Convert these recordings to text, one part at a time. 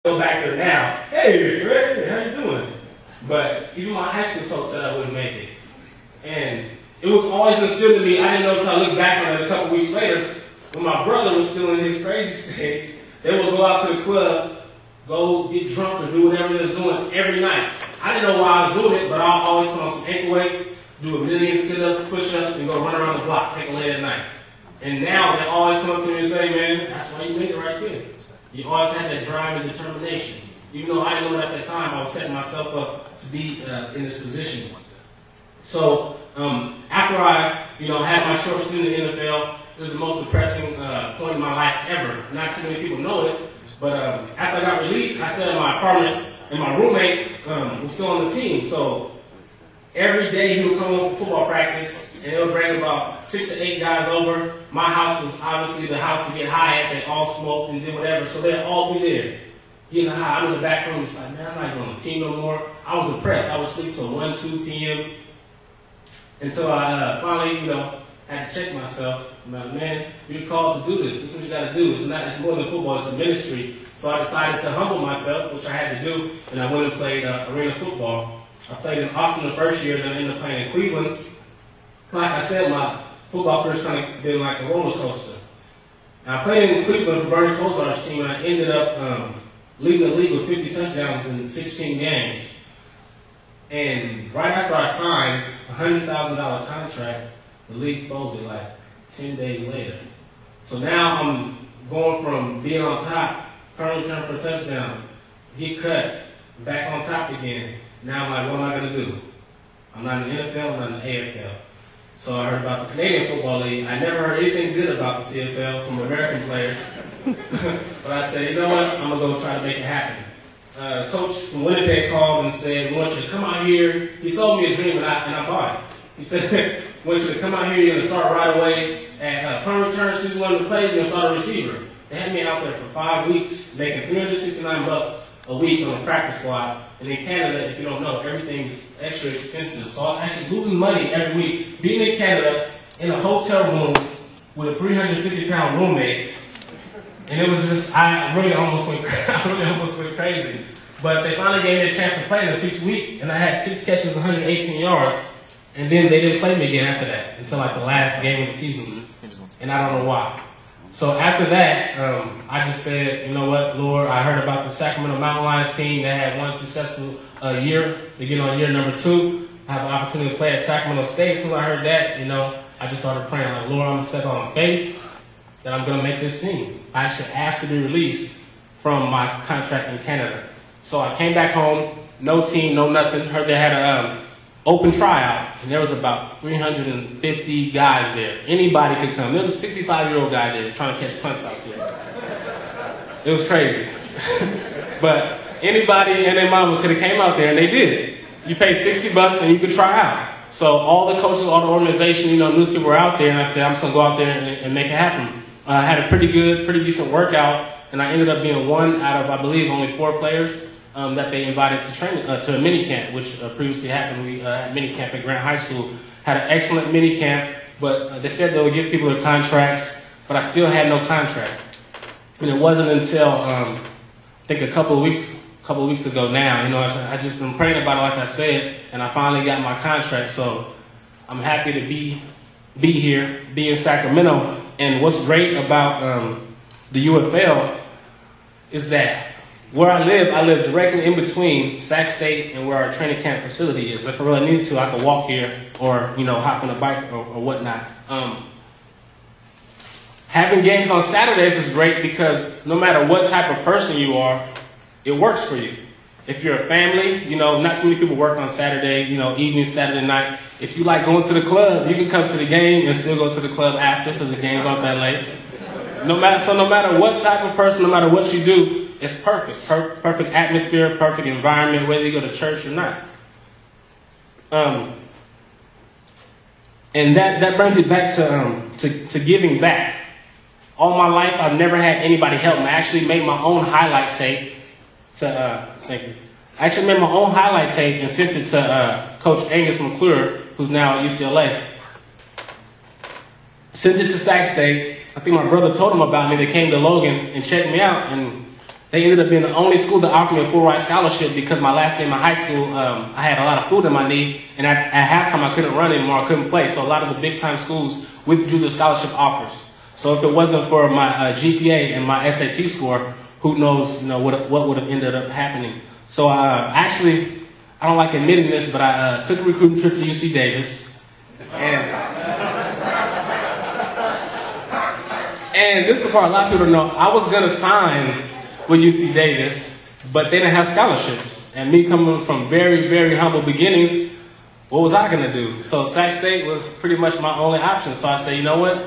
go back there now. Hey, Fred, how you doing? But even my high school coach said I wouldn't make it. And it was always instilled in me. I didn't know until I looked back on it a couple weeks later, when my brother was still in his crazy stage, they would go out to the club, go get drunk or do whatever they was doing every night. I didn't know why I was doing it, but I'll always put on some ankle weights, do a million sit-ups, push-ups, and go run around the block, take a late at night. And now they always come up to me and say, man, that's why you made it right there. You always had that drive and determination. Even though I didn't know it at that time, I was setting myself up to be in this position. So after I had my short stint in the NFL, it was the most depressing point in my life ever. Not too many people know it, but after I got released, I stayed in my apartment, and my roommate was still on the team. So every day he would come home for football practice, and it was bringing about 6 to 8 guys over. My house was obviously the house to get high at. They all smoked and did whatever, so they'd all be there getting high. I'm in the back room, it's like, man, I'm not going on the team no more. I was depressed. I would sleep till 1, 2 p.m. until I finally, had to check myself. I'm like, man, you're called to do this. This is what you got to do. It's more than football. It's a ministry. So I decided to humble myself, which I had to do, and I went and played arena football. I played in Austin the first year, then I ended up playing in Cleveland. Like I said, my football career's kind of been like a roller coaster. And I played in Cleveland for Bernie Kosar's team, and I ended up leading the league with 50 touchdowns in 16 games. And right after I signed a $100,000 contract, the league folded like 10 days later. So now I'm going from being on top, punt return for a touchdown, get cut, back on top again. Now I'm like, what am I going to do? I'm not in the NFL, I'm not in the AFL. So I heard about the Canadian Football League. I never heard anything good about the CFL from American players. But I said, you know what, I'm going to go try to make it happen. The coach from Winnipeg called and said, we want you to come out here. He sold me a dream and I bought it. He said, we want you to come out here, you're going to start right away at punt return. As soon as one of the plays, you're going to start a receiver. They had me out there for 5 weeks, making $369 a week on a practice squad. And in Canada, if you don't know, everything's extra expensive. So I was actually losing money every week, being in Canada, in a hotel room with a 350-pound roommate. And it was just, I really almost went crazy. But they finally gave me a chance to play in the 6th week, and I had 6 catches, 118 yards. And then they didn't play me again after that, until like the last game of the season. And I don't know why. So after that, I just said, you know what, Lord, I heard about the Sacramento Mountain Lions team that had one successful year. They get on year number 2. I have an opportunity to play at Sacramento State. So I heard that, I just started praying, like, Lord, I'm going to step out on faith that I'm going to make this team. I actually asked to be released from my contract in Canada. So I came back home, no team, no nothing. Heard they had an open tryout, and there was about 350 guys there. Anybody could come. There was a 65-year-old guy there trying to catch punts out there. It was crazy. But anybody and their mama could have came out there, and they did. You paid $60 and you could try out. So all the coaches, all the organization, newspeople were out there, and I said, I'm just going to go out there and make it happen. I had a pretty decent workout, and I ended up being one out of, I believe, only 4 players that they invited to train to a mini camp, which previously happened. We had mini camp at Grant High School. Had an excellent mini camp, but they said they would give people their contracts, but I still had no contract. And it wasn't until I think a couple of weeks ago now, I just been praying about it, like I said, and I finally got my contract. So I'm happy to be here, be in Sacramento. And what's great about the UFL is that where I live directly in between Sac State and where our training camp facility is. If I really needed to, I could walk here or, hop on a bike or whatnot. Having games on Saturdays is great because no matter what type of person you are, it works for you. If you're a family, not too many people work on Saturday, evening, Saturday night. If you like going to the club, you can come to the game and still go to the club after because the games aren't that late. No matter what type of person, no matter what you do, it's perfect. Perfect atmosphere, perfect environment, whether you go to church or not. And that brings me back to giving back. All my life, I've never had anybody help me. I actually made my own highlight tape thank you. I actually made my own highlight tape and sent it to Coach Angus McClure, who's now at UCLA. Sent it to Sac State. I think my brother told him about me. They came to Logan and checked me out, and They ended up being the only school that offered me a full ride scholarship because my last game in high school, I had a lot of fluid in my knee, and at halftime I couldn't run anymore, I couldn't play. So a lot of the big time schools withdrew the scholarship offers. So if it wasn't for my GPA and my SAT score, who knows, what would have ended up happening. So actually, I don't like admitting this, but I took a recruiting trip to UC Davis, and this is the part a lot of people don't know. I was gonna sign with UC Davis, but they didn't have scholarships. And me coming from very, very humble beginnings, what was I gonna do? So Sac State was pretty much my only option. So I said, you know what?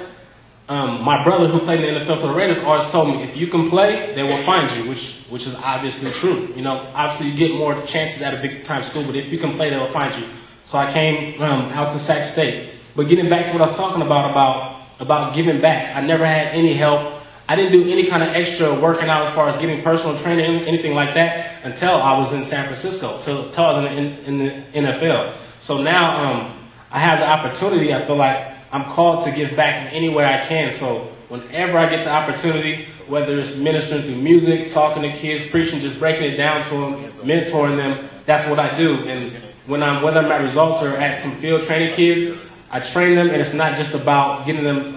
My brother who played in the NFL for the Raiders always told me, if you can play, they will find you, which is obviously true. Obviously you get more chances at a big time school, but if you can play, they will find you. So I came out to Sac State. But getting back to what I was talking about giving back, I never had any help. I didn't do any kind of extra working out as far as getting personal training, anything like that, until I was in San Francisco, until I was in the NFL. So now I have the opportunity. I feel like I'm called to give back in any way I can. So whenever I get the opportunity, whether it's ministering through music, talking to kids, preaching, just breaking it down to them, mentoring them, that's what I do. And whether my results are at some field training kids, I train them, and it's not just about getting them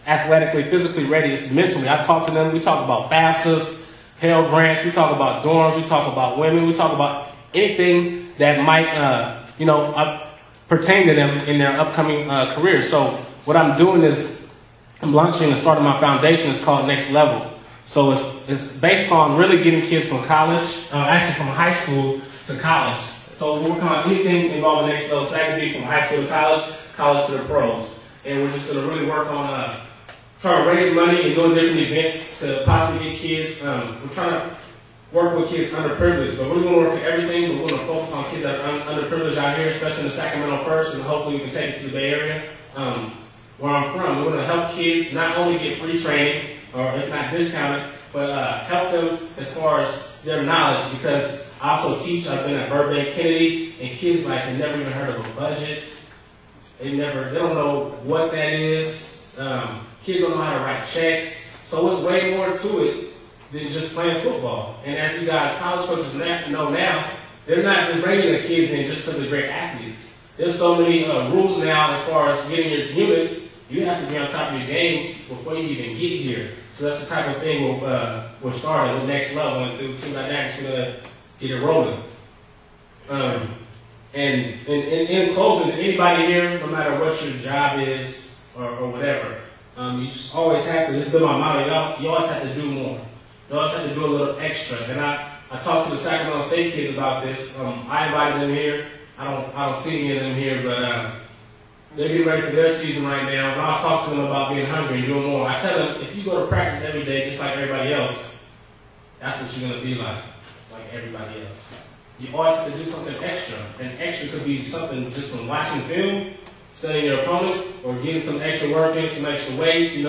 athletically, physically ready. It's mentally. I talk to them. We talk about FAFSAs, Pell Grants. We talk about dorms. We talk about women. We talk about anything that might, pertain to them in their upcoming careers. So what I'm doing is I'm launching and starting my foundation. It's called Next Level. So it's based on really getting kids from college, actually from high school to college. So we're working on anything involving Next Level. So that could be from high school to college to the pros. And we're just going to really work on trying to raise money and doing different events to possibly get kids. We're trying to work with kids underprivileged, but we're going to work with everything, but we're going to focus on kids that are underprivileged out here, especially in the Sacramento first, and hopefully we can take it to the Bay Area, where I'm from. We're going to help kids not only get free training, or if not discounted, but help them as far as their knowledge, because I also teach. I've been at Burbank Kennedy, and kids have never even heard of a budget. They don't know what that is. Kids don't know how to write checks. So it's way more to it than just playing football. And as you guys, college coaches know now, they're not just bringing the kids in just because they're great athletes. There's so many rules now as far as getting your units. You have to be on top of your game before you even get here. So that's the type of thing we're starting with Next Level. And through Team-Dynamix, we're going to get it rolling. And in closing, to anybody here, no matter what your job is or whatever, you just always have to, this has been my motto, you always have to do more. You always have to do a little extra. And I talked to the Sacramento State kids about this. I invited them here. I don't see any of them here, but they're getting ready for their season right now. And I was talking to them about being hungry and doing more. I tell them, if you go to practice every day just like everybody else, that's what you're going to be like everybody else. You always have to do something extra. And extra could be something just from watching film, studying your opponent, or getting some extra work in, some extra weights,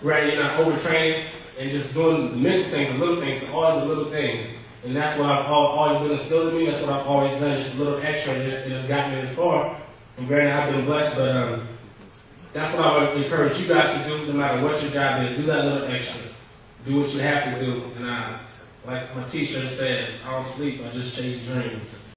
rather you're not overtraining, and just doing the mental things, the little things, always the little things. And that's what I've always been instilled in me. That's what I've always done, just a little extra, and it has gotten me this far. And granted, I've been blessed, but that's what I would encourage you guys to do, no matter what your job is. Do that little extra. Do what you have to do. And like my teacher says, I don't sleep, I just chase dreams.